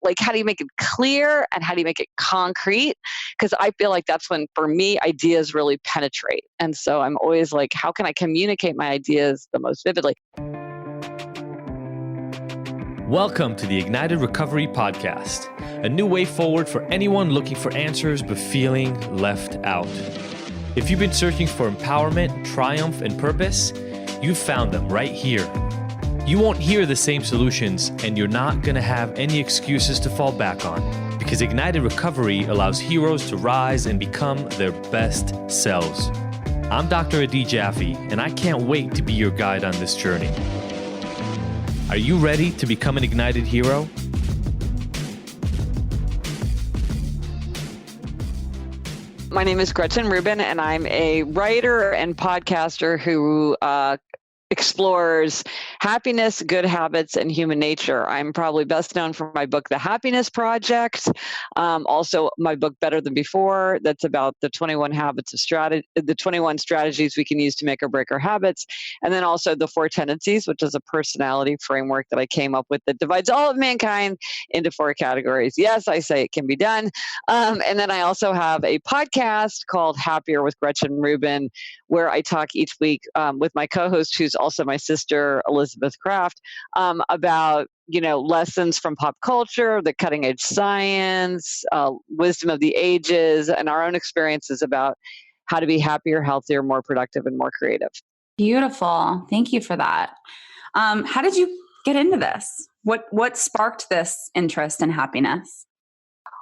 Like, how do you make it clear and how do you make it concrete? Because I feel like that's when, for me, ideas really penetrate. And so I'm always like, how can I communicate my ideas the most vividly? Welcome to the Ignited Recovery Podcast, a new way forward for anyone looking for answers but feeling left out. If you've been searching for empowerment, triumph, and purpose, you've found them right here. You won't hear the same solutions, and you're not going to have any excuses to fall back on, because Ignited Recovery allows heroes to rise and become their best selves. I'm Dr. Adi Jaffe, and I can't wait to be your guide on this journey. Are you ready to become an ignited hero? My name is Gretchen Rubin, and I'm a writer and podcaster who explores happiness, good habits, and human nature. I'm probably best known for my book, The Happiness Project. Also, my book, Better Than Before, that's about the 21 habits of the 21 strategies we can use to make or break our habits. And then also The Four Tendencies, which is a personality framework that I came up with that divides all of mankind into 4 categories. Yes, I say it can be done. And then I also have a podcast called Happier with Gretchen Rubin, where I talk each week with my co-host, who's also my sister, Elizabeth Kraft, about lessons from pop culture, the cutting edge science, wisdom of the ages, and our own experiences about how to be happier, healthier, more productive, and more creative. Beautiful. Thank you for that. How did you get into this? What sparked this interest in happiness?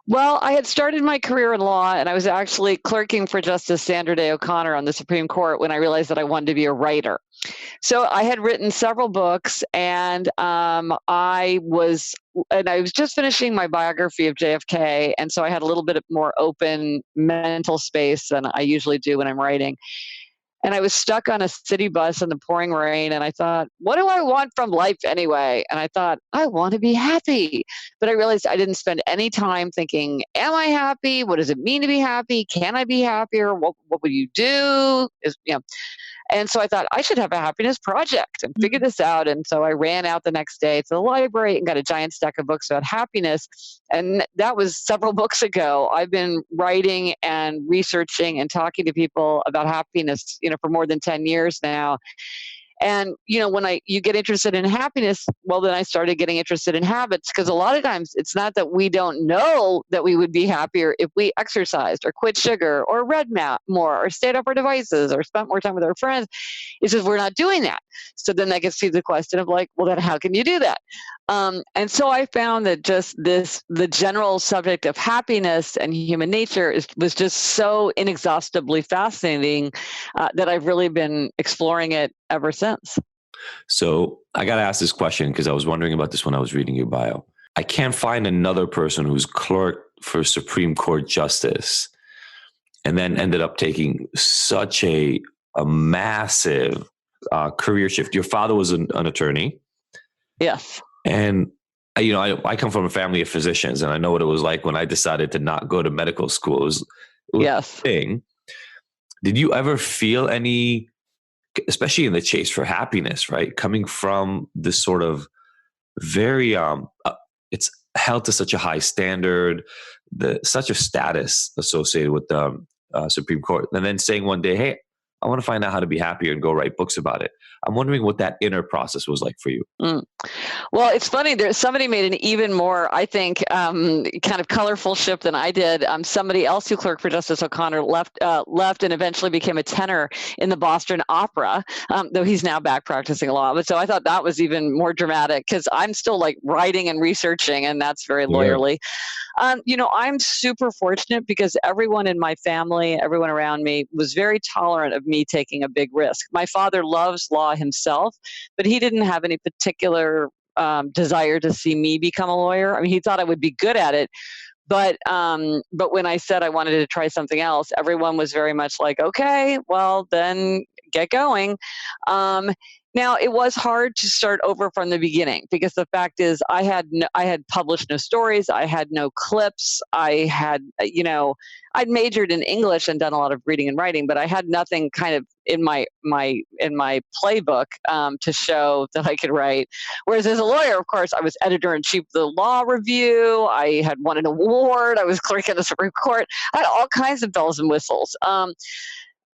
Well, I had started my career in law, and I was actually clerking for Justice Sandra Day O'Connor on the Supreme Court when I realized that I wanted to be a writer. So I had written several books, and I was just finishing my biography of JFK, and so I had a little bit more open mental space than I usually do when I'm writing. And I was stuck on a city bus in the pouring rain, and I thought, what do I want from life anyway? And I thought, I want to be happy. But I realized I didn't spend any time thinking, am I happy? What does it mean to be happy? Can I be happier? What would you do? And so I thought I should have a happiness project and figure this out. And so I ran out the next day to the library and got a giant stack of books about happiness. And that was several books ago. I've been writing and researching and talking to people about happiness, for more than 10 years now. And, when you get interested in happiness, well, then I started getting interested in habits, because a lot of times it's not that we don't know that we would be happier if we exercised or quit sugar or read more or stayed off our devices or spent more time with our friends. It's just we're not doing that. So then that gets to the question of like, well, then how can you do that? And so I found that the general subject of happiness and human nature was just so inexhaustibly fascinating that I've really been exploring it ever since. So I got to ask this question because I was wondering about this when I was reading your bio. I can't find another person who's clerked for Supreme Court justice and then ended up taking such a massive career shift. Your father was an attorney. Yes. And, I come from a family of physicians, and I know what it was like when I decided to not go to medical school. It was yes. a thing. Did you ever feel any, especially in the chase for happiness, right? Coming from this sort of very, it's held to such a high standard, such a status associated with the Supreme Court. And then saying one day, hey, I want to find out how to be happier and go write books about it. I'm wondering what that inner process was like for you. Well, it's funny. Somebody made an even more, I think, kind of colorful shift than I did. Somebody else who clerked for Justice O'Connor left and eventually became a tenor in the Boston Opera, though he's now back practicing law. But so I thought that was even more dramatic because I'm still like writing and researching, and that's very lawyerly. I'm super fortunate because everyone in my family, everyone around me was very tolerant of me taking a big risk. My father loves law himself, but he didn't have any particular desire to see me become a lawyer. I mean, he thought I would be good at it. But when I said I wanted to try something else, everyone was very much like, okay, well, then get going. Now it was hard to start over from the beginning because the fact is I had published no stories. I had no clips. I had, I'd majored in English and done a lot of reading and writing, but I had nothing kind of in my playbook to show that I could write. Whereas as a lawyer, of course, I was editor-in-chief of the Law Review. I had won an award. I was clerk in the Supreme Court. I had all kinds of bells and whistles.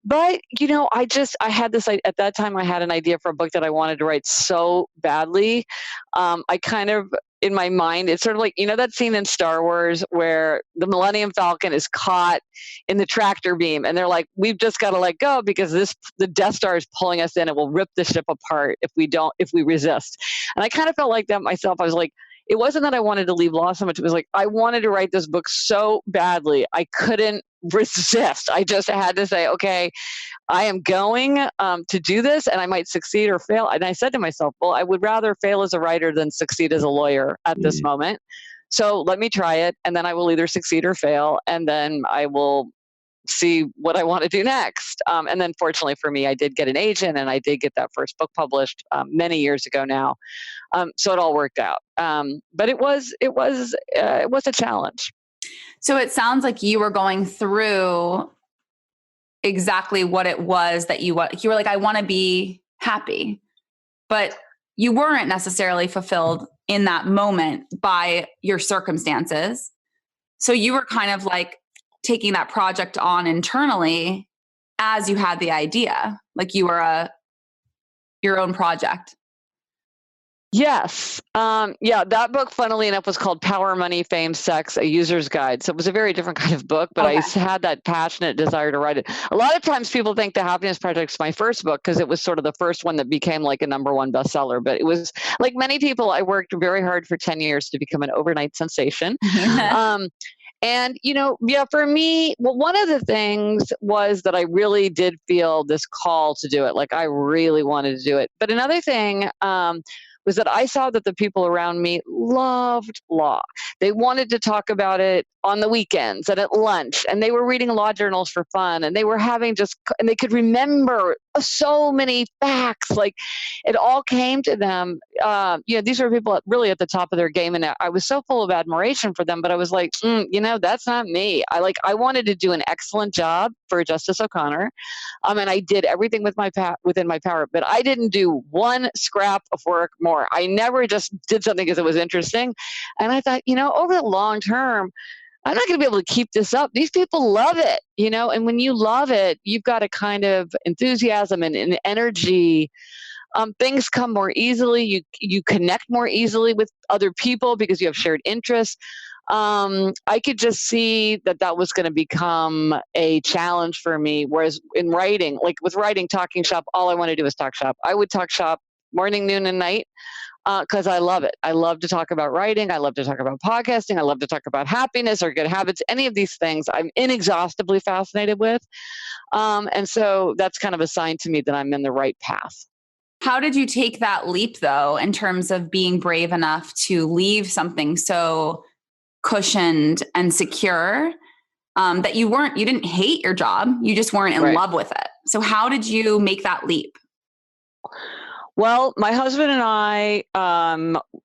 But, I had this, at that time, I had an idea for a book that I wanted to write so badly. I kind of, in my mind, it's sort of like, that scene in Star Wars where the Millennium Falcon is caught in the tractor beam and they're like, we've just got to let go because the Death Star is pulling us in and we'll rip the ship apart if we resist. And I kind of felt like that myself. I was like, it wasn't that I wanted to leave law so much. It was like, I wanted to write this book so badly. I couldn't resist. I just had to say, okay, I am going to do this and I might succeed or fail. And I said to myself, well, I would rather fail as a writer than succeed as a lawyer at this moment. So let me try it. And then I will either succeed or fail. And then I will see what I want to do next. And then fortunately for me, I did get an agent and I did get that first book published many years ago now. So it all worked out. But it was a challenge. So it sounds like you were going through exactly what it was that you were like, I want to be happy, but you weren't necessarily fulfilled in that moment by your circumstances. So you were kind of like taking that project on internally as you had the idea, like you were your own project. Yes. That book, funnily enough, was called Power, Money, Fame, Sex, A User's Guide. So it was a very different kind of book, but I had that passionate desire to write it. A lot of times people think The Happiness Project is my first book because it was sort of the first one that became like a #1 bestseller. But it was like many people, I worked very hard for 10 years to become an overnight sensation. And, for me, well, one of the things was that I really did feel this call to do it. Like I really wanted to do it. But another thing, was that I saw that the people around me loved law. They wanted to talk about it on the weekends and at lunch, and they were reading law journals for fun, and they were and they could remember so many facts. Like it all came to them. These were people really at the top of their game, and I was so full of admiration for them, but I was like, that's not me. I wanted to do an excellent job for Justice O'Connor. And I did everything within my power, but I didn't do one scrap of work more. I never just did something because it was interesting. And I thought, over the long term, I'm not going to be able to keep this up. These people love it, and when you love it, you've got a kind of enthusiasm and energy. Things come more easily. You connect more easily with other people because you have shared interests. I could just see that was going to become a challenge for me. Whereas in writing, like with writing Talking Shop, all I want to do is talk shop. I would talk shop morning, noon, and night because I love it. I love to talk about writing. I love to talk about podcasting. I love to talk about happiness or good habits. Any of these things I'm inexhaustibly fascinated with. And so that's kind of a sign to me that I'm in the right path. How did you take that leap, though, in terms of being brave enough to leave something so cushioned and secure that you didn't hate your job, you just weren't in love with it? So how did you make that leap? Well, my husband and I,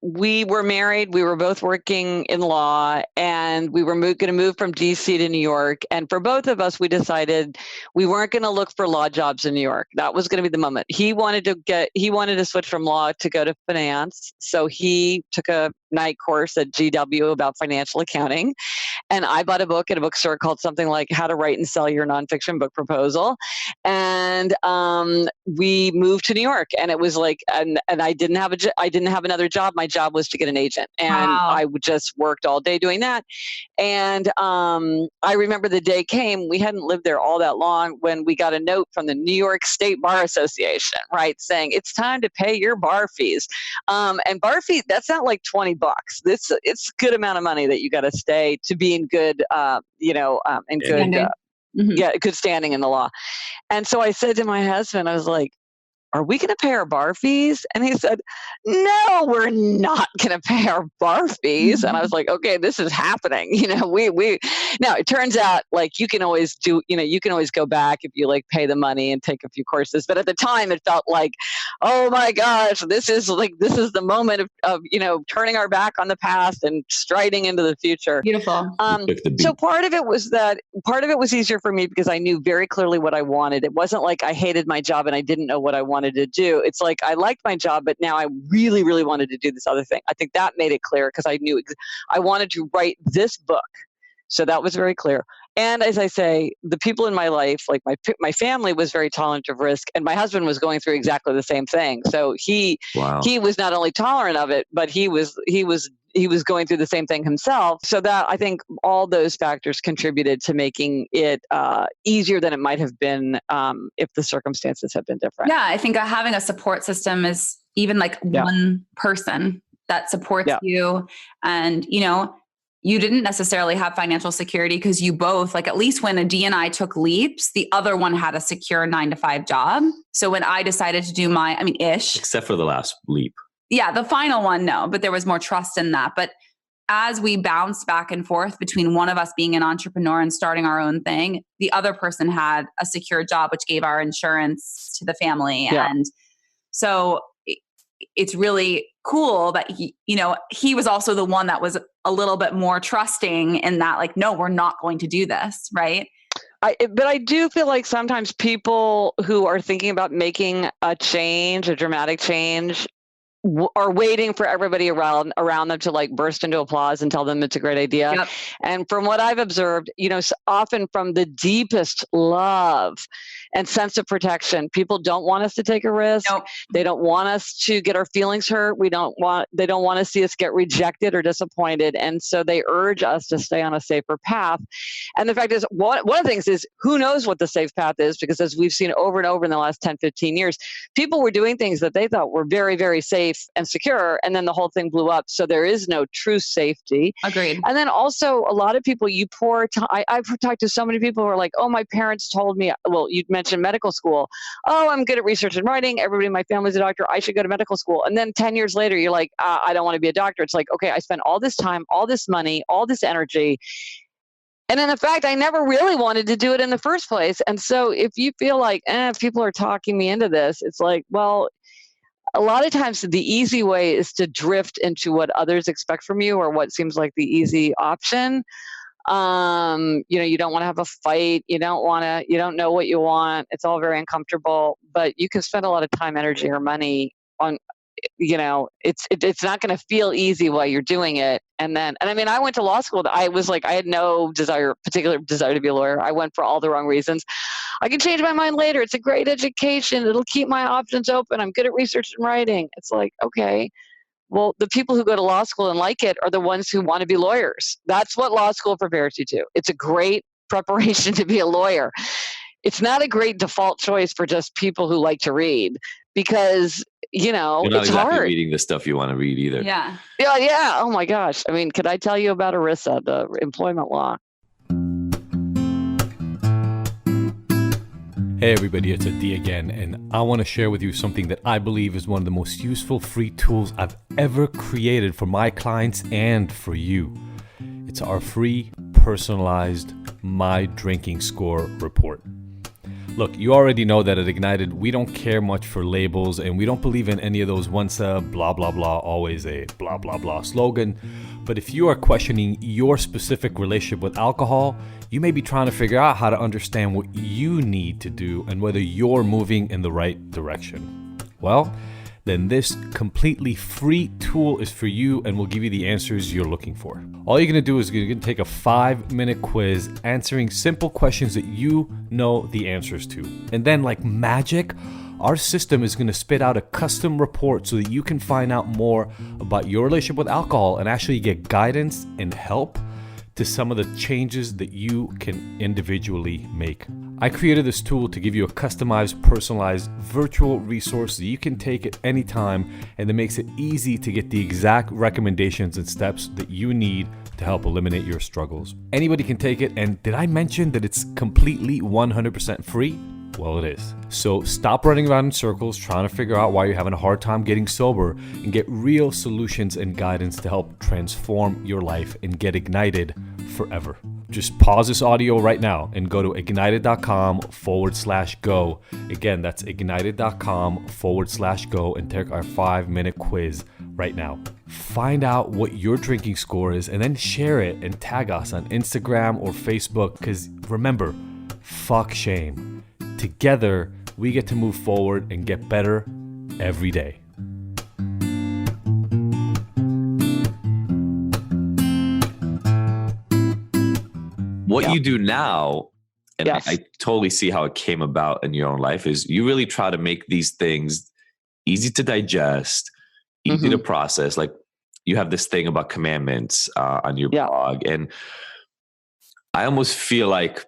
we were married. We were both working in law, and we were going to move from DC to New York. And for both of us, we decided we weren't going to look for law jobs in New York. That was going to be the moment. He wanted to switch from law to go to finance. So he took a night course at GW about financial accounting. And I bought a book at a bookstore called something like How to Write and Sell Your Nonfiction Book Proposal. And we moved to New York, and it was like, and I didn't have another job. My job was to get an agent, and I just worked all day doing that. And I remember the day came, we hadn't lived there all that long, when we got a note from the New York State Bar Association, right, saying it's time to pay your bar fees. And bar fees, that's not like $20. It's a good amount of money that you got to stay to be in good, good standing in the law. And so I said to my husband, I was like, are we going to pay our bar fees? And he said, no, we're not going to pay our bar fees. And I was like, okay, this is happening. Now it turns out like you can always go back if you like pay the money and take a few courses. But at the time it felt like, oh my gosh, this is the moment of turning our back on the past and striding into the future. Beautiful. So part of it was easier for me because I knew very clearly what I wanted. It wasn't like I hated my job and I didn't know what I wanted to do. It's like I liked my job, but now I really, really wanted to do this other thing. I think that made it clear because I knew I wanted to write this book. So that was very clear. And as I say, the people in my life, like my family was very tolerant of risk, and my husband was going through exactly the same thing. So he was not only tolerant of it, but he was going through the same thing himself. So that I think all those factors contributed to making it easier than it might have been if the circumstances had been different. Yeah, I think having a support system is even like one person that supports you, and you didn't necessarily have financial security because you both, like at least when Adi and I took leaps, the other one had a secure 9-to-5 job. So when I decided to do except for the last leap. Yeah, the final one, no, but there was more trust in that. But as we bounced back and forth between one of us being an entrepreneur and starting our own thing, the other person had a secure job, which gave our insurance to the family. Yeah. And so it's really cool that he was also the one that was a little bit more trusting in that, like, no, we're not going to do this. Right. But I do feel like sometimes people who are thinking about making a dramatic change, are waiting for everybody around them to like burst into applause and tell them it's a great idea. Yep. And from what I've observed, often from the deepest love and sense of protection, people don't want us to take a risk. Nope. They don't want us to get our feelings hurt. They don't want to see us get rejected or disappointed. And so they urge us to stay on a safer path. And the fact is, one of the things is, who knows what the safe path is? Because as we've seen over and over in the last 10, 15 years, people were doing things that they thought were very, very safe and secure, and then the whole thing blew up. So there is no true safety. Agreed. And then also a lot of people, I've talked to so many people who are like, oh, my parents told me, well, you mentioned medical school. Oh, I'm good at research and writing. Everybody in my family's a doctor. I should go to medical school. And then 10 years later, you're like, I don't want to be a doctor. It's like, okay, I spent all this time, all this money, all this energy. And in fact, I never really wanted to do it in the first place. And so if you feel like, people are talking me into this, it's like, well, a lot of times the easy way is to drift into what others expect from you or what seems like the easy option. You don't want to have a fight. You don't know what you want. It's all very uncomfortable, but you can spend a lot of time, energy, or money on, it's not going to feel easy while you're doing it. And I went to law school. I was like, I had no particular desire to be a lawyer. I went for all the wrong reasons. I can change my mind later. It's a great education. It'll keep my options open. I'm good at research and writing. It's like, okay, well, the people who go to law school and like it are the ones who want to be lawyers. That's what law school prepares you to. It's a great preparation to be a lawyer. It's not a great default choice for just people who like to read, because you're not it's exactly hard. Reading the stuff you want to read either. Yeah. Oh my gosh. I mean, could I tell you about ERISA, the employment law? Hey everybody, it's Adi again, and I want to share with you something that I believe is one of the most useful free tools I've ever created for my clients and for you. It's our free, personalized My Drinking Score report. Look, you already know that at Ignited, we don't care much for labels, and we don't believe in any of those once a blah, blah, blah, always a blah, blah, blah slogan. But if you are questioning your specific relationship with alcohol, you may be trying to figure out how to understand what you need to do and whether you're moving in the right direction. Well, then this completely free tool is for you and will give you the answers you're looking for. All you're going to do is you're going to take a 5-minute quiz answering simple questions that you know the answers to. And then, like magic, our system is going to spit out a custom report so that you can find out more about your relationship with alcohol and actually get guidance and help to some of the changes that you can individually make. I created this tool to give you a customized, personalized virtual resource that you can take at any time, and that makes it easy to get the exact recommendations and steps that you need to help eliminate your struggles. Anybody can take it, and did I mention that it's completely 100% free? Well, it is. So stop running around in circles trying to figure out why you're having a hard time getting sober and get real solutions and guidance to help transform your life and get ignited forever. Just pause this audio right now and go to ignited.com/go. Again, that's ignited.com/go and take our 5-minute quiz right now. Find out what your drinking score is and then share it and tag us on Instagram or Facebook, because remember, fuck shame. Together, we get to move forward and get better every day. What you do now, and Yes. I totally see how it came about in your own life, is you really try to make these things easy to digest, easy to process. Like you have this thing about commandments on your blog. And I almost feel like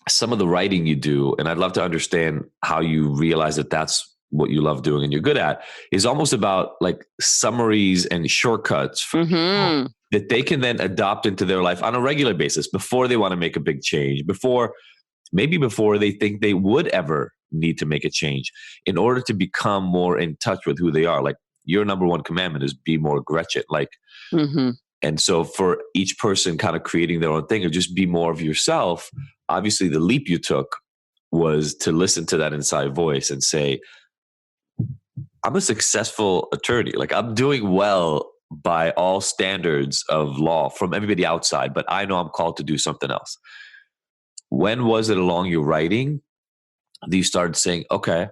some of the writing you do, and I'd love to understand how you realize that that's what you love doing and you're good at, is almost about like summaries and shortcuts for people that they can then adopt into their life on a regular basis before they want to make a big change, before they think they would ever need to make a change in order to become more in touch with who they are. Like your number one commandment is be more Gretchen. Like, and so for each person kind of creating their own thing or just be more of yourself, obviously the leap you took was to listen to that inside voice and say, I'm a successful attorney. Like I'm doing well by all standards of law from everybody outside, but I know I'm called to do something else. When was it along your writing that you started saying, okay,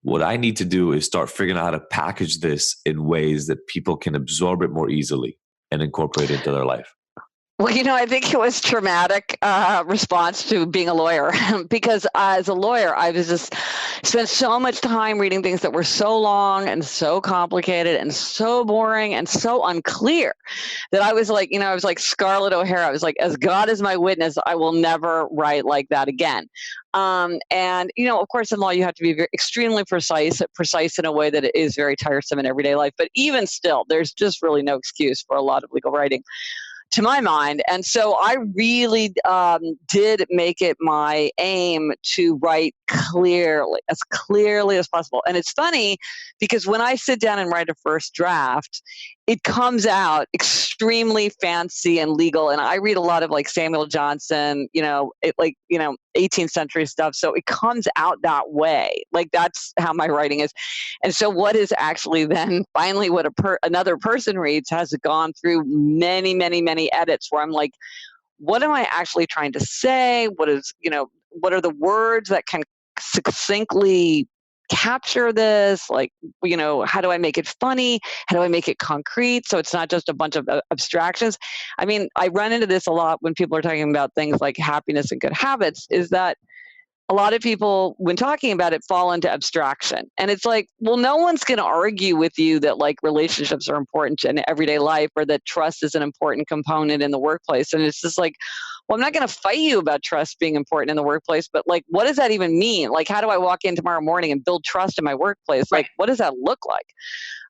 what I need to do is start figuring out how to package this in ways that people can absorb it more easily and incorporate it into their life? Well, I think it was traumatic response to being a lawyer because as a lawyer, I was just spent so much time reading things that were so long and so complicated and so boring and so unclear that I was like, I was like Scarlett O'Hara. I was like, as God is my witness, I will never write like that again. And, of course, in law, you have to be extremely precise in a way that is very tiresome in everyday life. But even still, there's just really no excuse for a lot of legal writing, to my mind. And so I really did make it my aim to write clearly as possible. And it's funny because when I sit down and write a first draft, it comes out extremely fancy and legal. And I read a lot of like Samuel Johnson, 18th century stuff. So it comes out that way. Like that's how my writing is. And so what is actually then finally what another person reads has gone through many, many, many edits where I'm like, what am I actually trying to say? What are the words that can succinctly capture this? Like, how do I make it funny? How do I make it concrete? So it's not just a bunch of abstractions. I mean, I run into this a lot when people are talking about things like happiness and good habits, is that a lot of people, when talking about it, fall into abstraction. And it's like, well, no one's going to argue with you that like relationships are important in everyday life or that trust is an important component in the workplace. And it's just like, well, I'm not going to fight you about trust being important in the workplace, but like, what does that even mean? Like, how do I walk in tomorrow morning and build trust in my workplace? Like, what does that look like?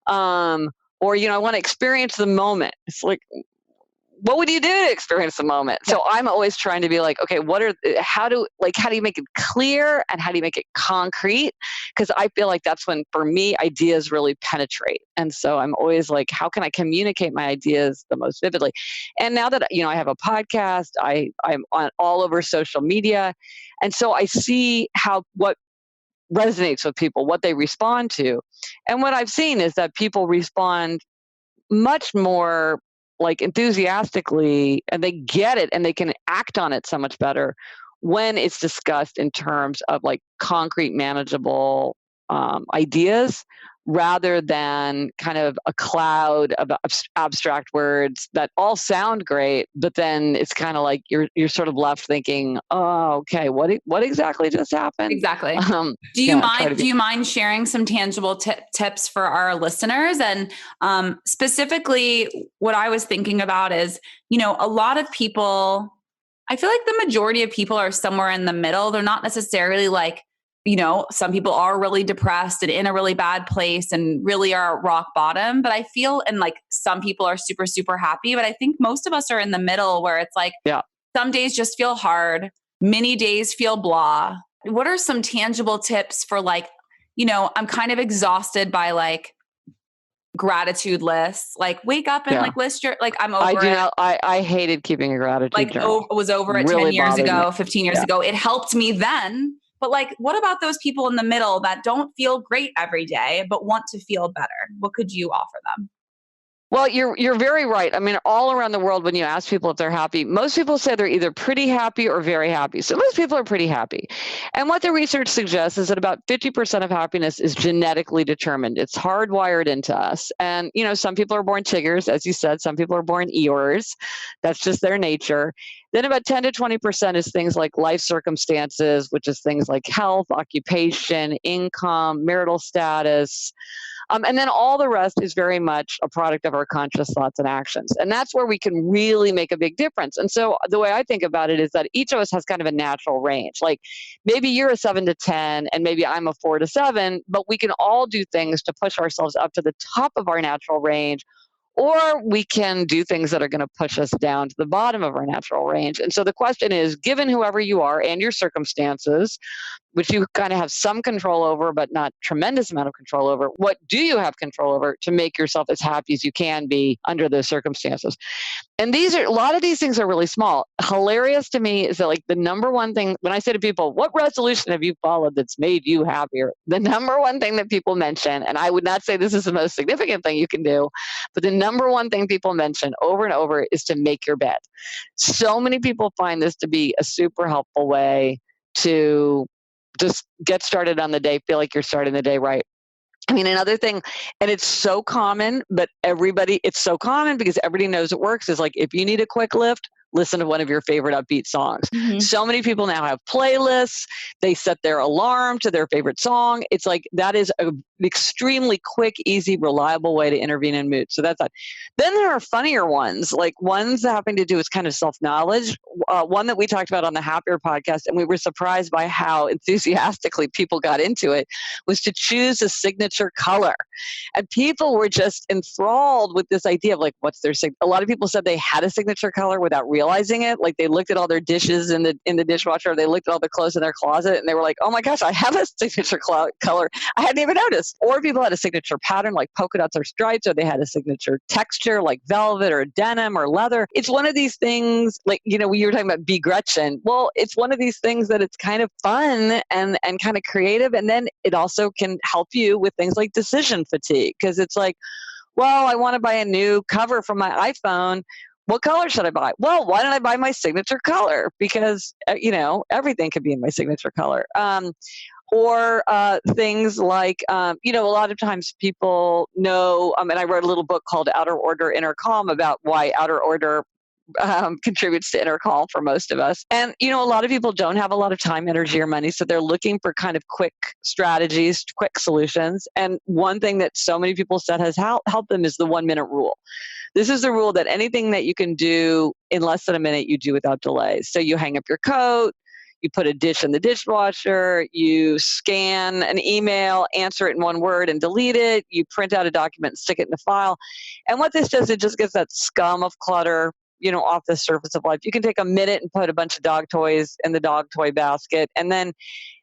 Or, I want to experience the moment. It's like, what would you do to experience the moment? So I'm always trying to be like, okay, how do you make it clear and how do you make it concrete? Because I feel like that's when, for me, ideas really penetrate. And so I'm always like, how can I communicate my ideas the most vividly? And now that, I have a podcast, I'm on all over social media. And so I see what resonates with people, what they respond to. And what I've seen is that people respond much more like enthusiastically, and they get it and they can act on it so much better when it's discussed in terms of like concrete, manageable ideas rather than kind of a cloud of abstract words that all sound great, but then it's kind of like you're sort of left thinking, oh, okay, what exactly just happened? Exactly. Do you mind sharing some tangible tips for our listeners? And specifically, what I was thinking about is, a lot of people, I feel like the majority of people are somewhere in the middle. They're not necessarily like, some people are really depressed and in a really bad place and really are at rock bottom. But I feel, and like some people are super, super happy, but I think most of us are in the middle where it's like, some days just feel hard. Many days feel blah. what are some tangible tips for like, I'm kind of exhausted by like gratitude lists, like wake up and like list your, like I'm over I do it. not. I hated keeping a gratitude journal. Was over it Really 10 years bothered ago, me. 15 years ago. It helped me then. But like, what about those people in the middle that don't feel great every day, but want to feel better? What could you offer them? Well, you're very right. I mean, all around the world, when you ask people if they're happy, most people say they're either pretty happy or very happy. So most people are pretty happy. And what the research suggests is that about 50% of happiness is genetically determined. It's hardwired into us. And, some people are born chiggers, as you said. Some people are born Eeyores. That's just their nature. Then about 10 to 20% is things like life circumstances, which is things like health, occupation, income, marital status. And then all the rest is very much a product of our conscious thoughts and actions. And that's where we can really make a big difference. And so the way I think about it is that each of us has kind of a natural range. Like maybe you're a 7 to 10 and maybe I'm a 4 to 7, but we can all do things to push ourselves up to the top of our natural range. Or we can do things that are going to push us down to the bottom of our natural range. And so the question is, given whoever you are and your circumstances, which you kind of have some control over, but not tremendous amount of control over, what do you have control over to make yourself as happy as you can be under those circumstances? And a lot of these things are really small. Hilarious to me is that like the number one thing, when I say to people, what resolution have you followed that's made you happier? The number one thing that people mention, and I would not say this is the most significant thing you can do, but the number one thing people mention over and over is to make your bed. So many people find this to be a super helpful way to just get started on the day, feel like you're starting the day right. I mean, another thing, and it's so common, but it's so common because everybody knows it works, is like if you need a quick lift, listen to one of your favorite upbeat songs. Mm-hmm. So many people now have playlists. They set their alarm to their favorite song. It's like that is an extremely quick, easy, reliable way to intervene in mood. So that's that. Then there are funnier ones, like ones that having to do with kind of self-knowledge. One that we talked about on the Happier podcast, and we were surprised by how enthusiastically people got into it, was to choose a signature color. And people were just enthralled with this idea of like, what's their a lot of people said they had a signature color without realizing it. Like they looked at all their dishes in the dishwasher, or they looked at all the clothes in their closet, and they were like, oh my gosh, I have a signature color. I hadn't even noticed. Or people had a signature pattern like polka dots or stripes, or they had a signature texture like velvet or denim or leather. It's one of these things, like, you were talking about Be Gretchen. Well, it's one of these things that it's kind of fun and kind of creative. And then it also can help you with things like decision fatigue, because it's like, well, I want to buy a new cover for my iPhone. What color should I buy? Well, why don't I buy my signature color? Because, everything could be in my signature color. Or things like, a lot of times people know, and I wrote a little book called Outer Order, Inner Calm about why outer order contributes to inner calm for most of us. And, a lot of people don't have a lot of time, energy, or money. So they're looking for kind of quick strategies, quick solutions. And one thing that so many people said has helped them is the 1 minute rule. This is the rule that anything that you can do in less than a minute, you do without delay. So you hang up your coat, you put a dish in the dishwasher, you scan an email, answer it in one word and delete it, you print out a document and stick it in a file. And what this does, it just gets that scum of clutter, off the surface of life. You can take a minute and put a bunch of dog toys in the dog toy basket. And then,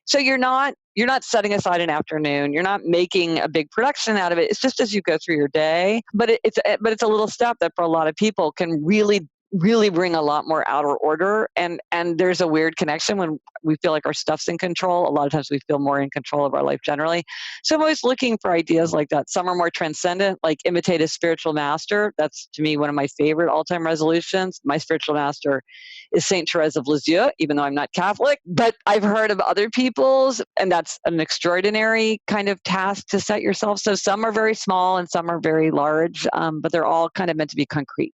so you're not setting aside an afternoon. You're not making a big production out of it. It's just as you go through your day. But it's a little step that for a lot of people can really, really bring a lot more outer order. And there's a weird connection when we feel like our stuff's in control. A lot of times we feel more in control of our life generally. So I'm always looking for ideas like that. Some are more transcendent, like imitate a spiritual master. That's, to me, one of my favorite all-time resolutions. My spiritual master is Saint Therese of Lisieux, even though I'm not Catholic. But I've heard of other people's, and that's an extraordinary kind of task to set yourself. So some are very small and some are very large, but they're all kind of meant to be concrete.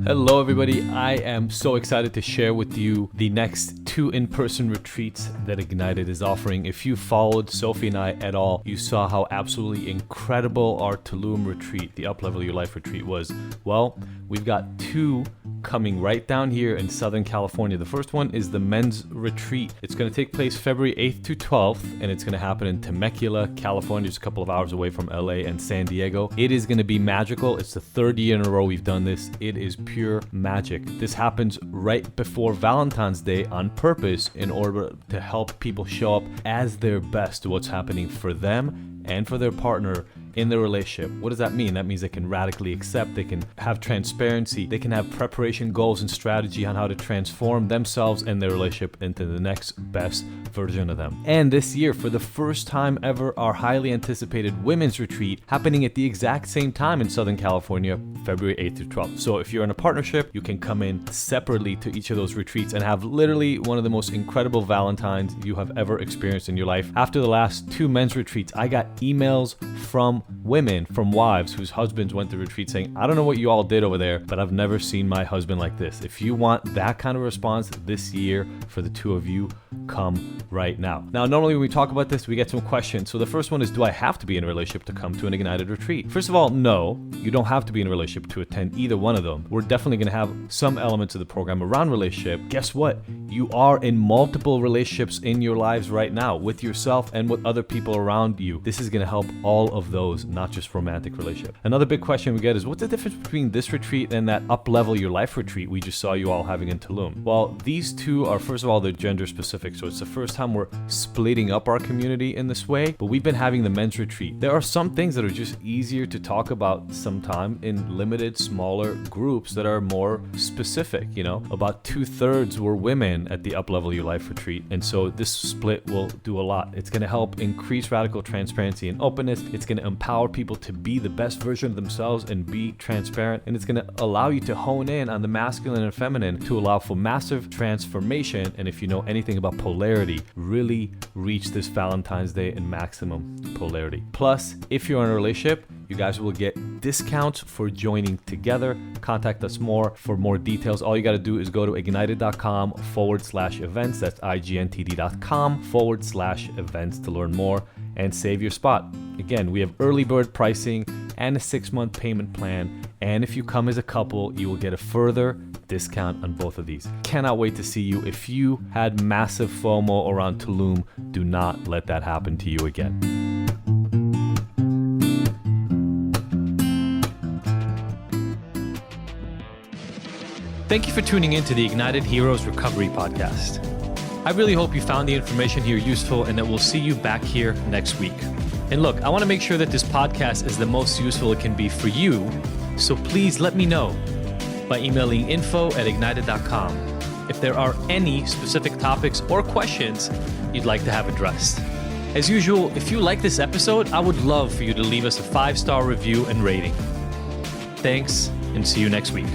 Hello, everybody. I am so excited to share with you the next 2 in-person retreats that Ignited is offering. If you followed Sophie and I at all, you saw how absolutely incredible our Tulum retreat, the Up Level Your Life retreat was. Well, we've got 2 coming right down here in Southern California. The first one is the men's retreat. It's going to take place February 8th to 12th, and it's going to happen in Temecula, California, just a couple of hours away from LA and San Diego. It is going to be magical. It's the third year in a row we've done this. It is pure magic. This happens right before Valentine's Day on purpose in order to help people show up as their best to what's happening for them and for their partner in their relationship. What does that mean? That means they can radically accept, they can have transparency, they can have preparation, goals, and strategy on how to transform themselves and their relationship into the next best version of them. And this year, for the first time ever, our highly anticipated women's retreat happening at the exact same time in Southern California, February 8th to 12th. So if you're in a partnership, you can come in separately to each of those retreats and have literally one of the most incredible Valentines you have ever experienced in your life. After the last 2 men's retreats, I got emails from women, from wives whose husbands went to retreat saying, I don't know what you all did over there, but I've never seen my husband like this. If you want that kind of response this year for the 2 of you, come right now. Now, normally when we talk about this, we get some questions. So the first one is, do I have to be in a relationship to come to an Ignited retreat? First of all, no, you don't have to be in a relationship to attend either one of them. We're definitely going to have some elements of the program around relationship. Guess what? You are in multiple relationships in your lives right now with yourself and with other people around you. This is going to help all of those, not just romantic relationship. Another big question we get is, what's the difference between this retreat and that Up-Level Your Life retreat we just saw you all having in Tulum? Well, these two are, first of all, they're gender specific. So it's the first time we're splitting up our community in this way, but we've been having the men's retreat. There are some things that are just easier to talk about sometime in limited, smaller groups that are more specific. You know, about 2/3 were women at the Up-Level Your Life retreat. And so this split will do a lot. It's going to help increase radical transparency and openness. It's going to empower people to be the best version of themselves and be transparent. And it's going to allow you to hone in on the masculine and feminine to allow for massive transformation. And if you know anything about polarity, really reach this Valentine's Day in maximum polarity. Plus, if you're in a relationship, you guys will get discounts for joining together. Contact us more for more details. All you got to do is go to ignited.com/events. That's igntd.com/events to learn more and save your spot. Again, we have early bird pricing and a 6-month payment plan. And if you come as a couple, you will get a further discount on both of these. Cannot wait to see you. If you had massive FOMO around Tulum, do not let that happen to you again. Thank you for tuning in to the Ignited Heroes Recovery Podcast. I really hope you found the information here useful and that we'll see you back here next week. And look, I want to make sure that this podcast is the most useful it can be for you, so please let me know by emailing info@ignited.com if there are any specific topics or questions you'd like to have addressed. As usual, if you like this episode, I would love for you to leave us a 5-star review and rating. Thanks, and see you next week.